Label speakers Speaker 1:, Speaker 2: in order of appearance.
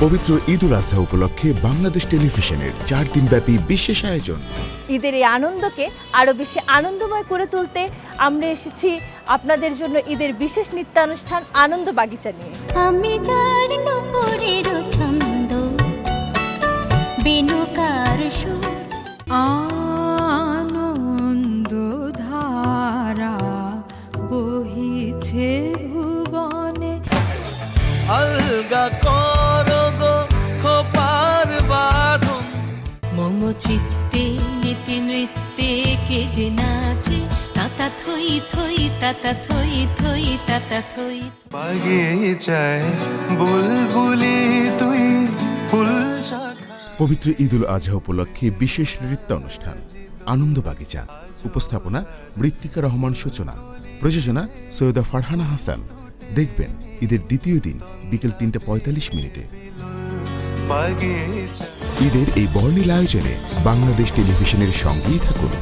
Speaker 1: পবিত্র ঈদ উল আজহা উপলক্ষে বাংলাদেশ টেলিভিশনের 4 দিনব্যাপী বিশেষ আয়োজন।
Speaker 2: ঈদের এই আনন্দকে আরও বেশি আনন্দময় করে তুলতে আমরা এসেছি আপনাদের জন্য ঈদের বিশেষ নৃত্যানুষ্ঠান আনন্দ বাগিচা নিয়ে।
Speaker 3: আমি যার নুপুরের ছন্দ বেনুকার সুর
Speaker 4: আনন্দ ধারা বহিছে ভুবনে।
Speaker 5: আলগা করো গো খোপার বাঁধন,
Speaker 4: মম চিত্তে নীতি নৃত্যে কে যে নাচে, তাতা থই থই তাতা থই থই তাতা থই।
Speaker 5: বাগিচায় বুলবুলি তুই ফুল শাখা।
Speaker 1: পবিত্র ঈদ উল আজহা উপলক্ষে বিশেষ নৃত্য অনুষ্ঠান আনন্দ বাগিচা। উপস্থাপনা মৃত্তিকা রহমান সূচনা। প্রযোজনা সৈয়দা ফারহানা হাসান। দেখবেন ঈদের দ্বিতীয় দিন বিকেল 3:45
Speaker 5: বাগিচা
Speaker 1: ঈদের এই বর্ণিল আয়োজনে বাংলাদেশ টেলিভিশনের সঙ্গেই থাকুন।